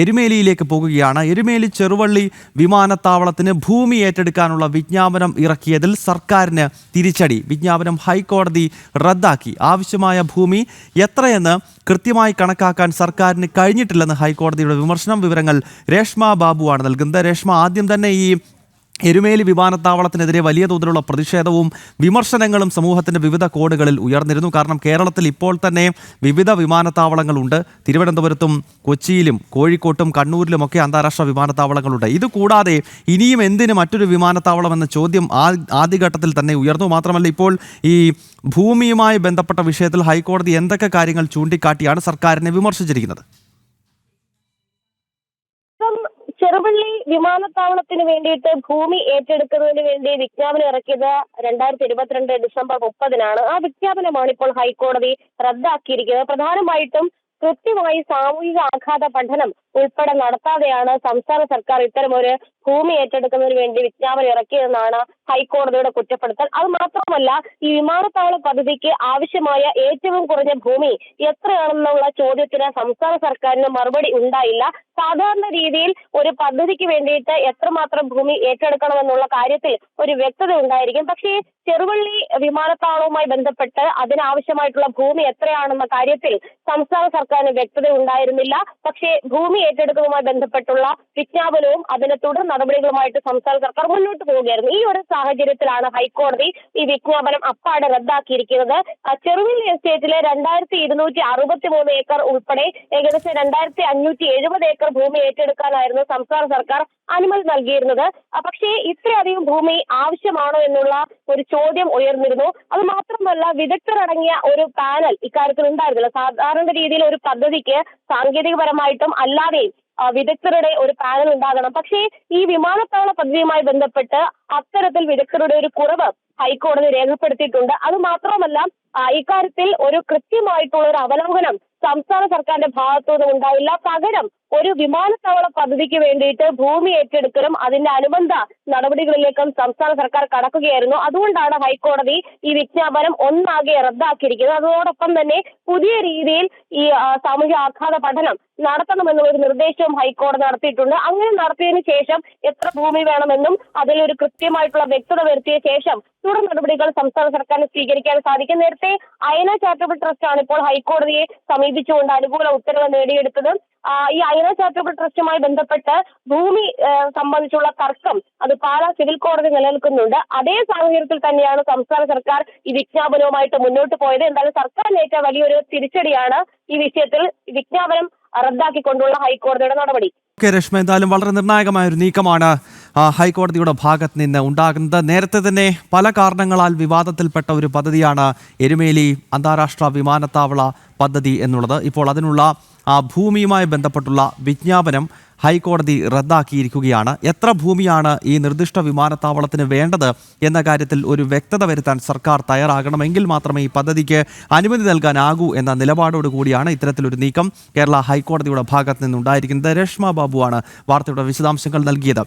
എരുമേലിയിലേക്ക് പോകുകയാണ്. എരുമേലി ചെറുവള്ളി വിമാനത്താവളത്തിന് ഭൂമി ഏറ്റെടുക്കാനുള്ള വിജ്ഞാപനം ഇറക്കിയതിൽ സർക്കാരിന് തിരിച്ചടി. വിജ്ഞാപനം ഹൈക്കോടതി റദ്ദാക്കി. ആവശ്യമായ ഭൂമി എത്രയെന്ന് കൃത്യമായി കണക്കാക്കാൻ സർക്കാരിന് കഴിഞ്ഞിട്ടില്ലെന്ന് ഹൈക്കോടതിയുടെ വിമർശനം. വിവരങ്ങൾ രേഷ്മ ബാബുവാണ് നൽകുന്നത്. രേഷ്മ, ആദ്യം തന്നെ ഈ എരുമേലി വിമാനത്താവളത്തിനെതിരെ വലിയ തോതിലുള്ള പ്രതിഷേധവും വിമർശനങ്ങളും സമൂഹത്തിൻ്റെ വിവിധ കോണുകളിൽ ഉയർന്നിരുന്നു. കാരണം കേരളത്തിൽ ഇപ്പോൾ തന്നെ വിവിധ വിമാനത്താവളങ്ങളുണ്ട്. തിരുവനന്തപുരത്തും കൊച്ചിയിലും കോഴിക്കോട്ടും കണ്ണൂരിലുമൊക്കെ അന്താരാഷ്ട്ര വിമാനത്താവളങ്ങളുണ്ട്. ഇതുകൂടാതെ ഇനിയും എന്തിന് മറ്റൊരു വിമാനത്താവളം എന്ന ചോദ്യം ആദ്യഘട്ടത്തിൽ തന്നെ ഉയർന്നു. മാത്രമല്ല, ഇപ്പോൾ ഈ ഭൂമിയുമായി ബന്ധപ്പെട്ട വിഷയത്തിൽ ഹൈക്കോടതി എന്തൊക്കെ കാര്യങ്ങൾ ചൂണ്ടിക്കാട്ടിയാണ് സർക്കാരിനെ വിമർശിച്ചിരിക്കുന്നത്? ചെറുവള്ളി വിമാനത്താവളത്തിന് വേണ്ടിയിട്ട് ഭൂമി ഏറ്റെടുക്കുന്നതിന് വേണ്ടി വിജ്ഞാപനം ഇറക്കിയത് 2022 ഡിസംബർ 30-നാണ്. ആ വിജ്ഞാപനമാണ് ഇപ്പോൾ ഹൈക്കോടതി റദ്ദാക്കിയിരിക്കുന്നത്. പ്രധാനമായിട്ടും കൃത്യമായി സാമൂഹിക ആഘാത പഠനം ഉൾപ്പെടെ നടത്താതെയാണ് സംസ്ഥാന സർക്കാർ ഇത്തരമൊരു ഭൂമി ഏറ്റെടുക്കുന്നതിന് വേണ്ടി വിജ്ഞാപനം ഇറക്കിയതെന്നാണ് ഹൈക്കോടതിയുടെ കുറ്റപ്പെടുത്തൽ. അത് മാത്രമല്ല, ഈ വിമാനത്താവള പദ്ധതിക്ക് ആവശ്യമായ ഏറ്റവും കുറഞ്ഞ ഭൂമി എത്രയാണെന്നുള്ള ചോദ്യത്തിന് സംസ്ഥാന സർക്കാരിന് മറുപടി ഉണ്ടായില്ല. സാധാരണ രീതിയിൽ ഒരു പദ്ധതിക്ക് വേണ്ടിയിട്ട് എത്രമാത്രം ഭൂമി ഏറ്റെടുക്കണമെന്നുള്ള കാര്യത്തിൽ ഒരു വ്യക്തത ഉണ്ടായിരിക്കും. പക്ഷേ ചെറുവള്ളി വിമാനത്താവളവുമായി ബന്ധപ്പെട്ട് അതിനാവശ്യമായിട്ടുള്ള ഭൂമി എത്രയാണെന്ന കാര്യത്തിൽ സംസ്ഥാന സർക്കാരിന് വ്യക്തത ഉണ്ടായിരുന്നില്ല. പക്ഷേ ഭൂമി ഏറ്റെടുക്കുന്നതുമായി ബന്ധപ്പെട്ടുള്ള വിജ്ഞാപനവും അതിന്റെ തുടർ നടപടികളുമായിട്ട് സംസ്ഥാന സർക്കാർ മുന്നോട്ട് പോവുകയായിരുന്നു. ഈ ഒരു സാഹചര്യത്തിലാണ് ഹൈക്കോടതി ഈ വിജ്ഞാപനം അപ്പാടെ റദ്ദാക്കിയിരിക്കുന്നത്. ചെറുവള്ളി എസ്റ്റേറ്റിലെ 2263 ഏക്കർ ഉൾപ്പെടെ ഏകദേശം 2570 ഏക്കർ ഭൂമി ഏറ്റെടുക്കാനായിരുന്നു സംസ്ഥാന സർക്കാർ അനുമതി നൽകിയിരുന്നത്. പക്ഷേ ഇത്രയധികം ഭൂമി ആവശ്യമാണോ എന്നുള്ള ഒരു ചോദ്യം ഉയർന്നിരുന്നു. അത് മാത്രമല്ല, വിദഗ്ധരടങ്ങിയ ഒരു പാനൽ ഇക്കാര്യത്തിൽ ഉണ്ടായിരുന്നില്ല. സാധാരണ രീതിയിൽ ഒരു പദ്ധതിക്ക് സാങ്കേതികപരമായിട്ടും അല്ലാതെയും വിദഗ്ധരുടെ ഒരു പാനൽ ഉണ്ടാകണം. പക്ഷേ ഈ വിമാനത്താവള പദ്ധതിയുമായി ബന്ധപ്പെട്ട് അത്തരത്തിൽ വിദഗ്ധരുടെ ഒരു കുറവ് ഹൈക്കോടതി രേഖപ്പെടുത്തിയിട്ടുണ്ട്. അത് മാത്രമല്ല, ഇക്കാര്യത്തിൽ ഒരു കൃത്യമായിട്ടുള്ള ഒരു അവലോകനം സംസ്ഥാന സർക്കാരിന്റെ ഭാഗത്തുനിന്നും ഉണ്ടായില്ല. പകരം ഒരു വിമാനത്താവള പദ്ധതിക്ക് വേണ്ടിയിട്ട് ഭൂമി ഏറ്റെടുക്കലും അതിന്റെ അനുബന്ധ നടപടികളിലേക്കും സംസ്ഥാന സർക്കാർ കടക്കുകയായിരുന്നു. അതുകൊണ്ടാണ് ഹൈക്കോടതി ഈ വിജ്ഞാപനം ഒന്നാകെ റദ്ദാക്കിയിരിക്കുന്നത്. അതോടൊപ്പം തന്നെ പുതിയ രീതിയിൽ ഈ സാമൂഹ്യ ആഘാത പഠനം നടത്തണമെന്നുള്ള ഒരു നിർദ്ദേശവും ഹൈക്കോടതി നടത്തിയിട്ടുണ്ട്. അങ്ങനെ നടത്തിയതിനു ശേഷം എത്ര ഭൂമി വേണമെന്നും അതിലൊരു കൃത്യമായിട്ടുള്ള വ്യക്തത വരുത്തിയ ശേഷം തുടർ നടപടികൾ സംസ്ഥാന സർക്കാരിന് സ്വീകരിക്കാൻ സാധിക്കും. നേരത്തെ അയന ചാരിറ്റബിൾ ട്രസ്റ്റ് ആണ് ഇപ്പോൾ ഹൈക്കോടതിയെ സമീപിച്ചുകൊണ്ട് അനുകൂല ഉത്തരവ് നേടിയെടുത്തത്. ഈ അയന ചാരിറ്റബിൾ ട്രസ്റ്റുമായി ബന്ധപ്പെട്ട് ഭൂമി സംബന്ധിച്ചുള്ള തർക്കം അത് പാലാ സിവിൽ കോടതി നിലനിൽക്കുന്നുണ്ട്. അതേ സാഹചര്യത്തിൽ തന്നെയാണ് സംസ്ഥാന സർക്കാർ ഈ വിജ്ഞാപനവുമായിട്ട് മുന്നോട്ട് പോയത്. എന്തായാലും സർക്കാരിനേറ്റ വലിയൊരു തിരിച്ചടിയാണ് ഈ വിഷയത്തിൽ വിജ്ഞാപനം റദ്ദാക്കിക്കൊണ്ടുള്ള ഹൈക്കോടതിയുടെ നടപടി. രശ്മ, എന്തായാലും വളരെ നിർണായകമായ ഒരു നീക്കമാണ് ഹൈക്കോടതിയുടെ ഭാഗത്ത് നിന്ന് ഉണ്ടാകുന്നത്. നേരത്തെ തന്നെ പല കാരണങ്ങളാൽ വിവാദത്തിൽപ്പെട്ട ഒരു പദ്ധതിയാണ് എരുമേലി അന്താരാഷ്ട്ര വിമാനത്താവള പദ്ധതി എന്നുള്ളത്. ഇപ്പോൾ അതിനുള്ള ഭൂമിയുമായി ബന്ധപ്പെട്ടുള്ള വിജ്ഞാപനം ഹൈക്കോടതി റദ്ദാക്കിയിരിക്കുകയാണ്. എത്ര ഭൂമിയാണ് ഈ നിർദ്ദിഷ്ട വിമാനത്താവളത്തിന് വേണ്ടത് എന്ന കാര്യത്തിൽ ഒരു വ്യക്തത വരുത്താൻ സർക്കാർ തയ്യാറാകണമെങ്കിൽ മാത്രമേ ഈ പദ്ധതിക്ക് അനുമതി നൽകാനാകൂ എന്ന നിലപാടോടുകൂടിയാണ് ഇത്തരത്തിലൊരു നീക്കം കേരള ഹൈക്കോടതിയുടെ ഭാഗത്ത് നിന്നുണ്ടായിരിക്കുന്നത്. രേഷ്മ ബാബുവാണ് വാർത്തയുടെ വിശദാംശങ്ങൾ നൽകിയത്.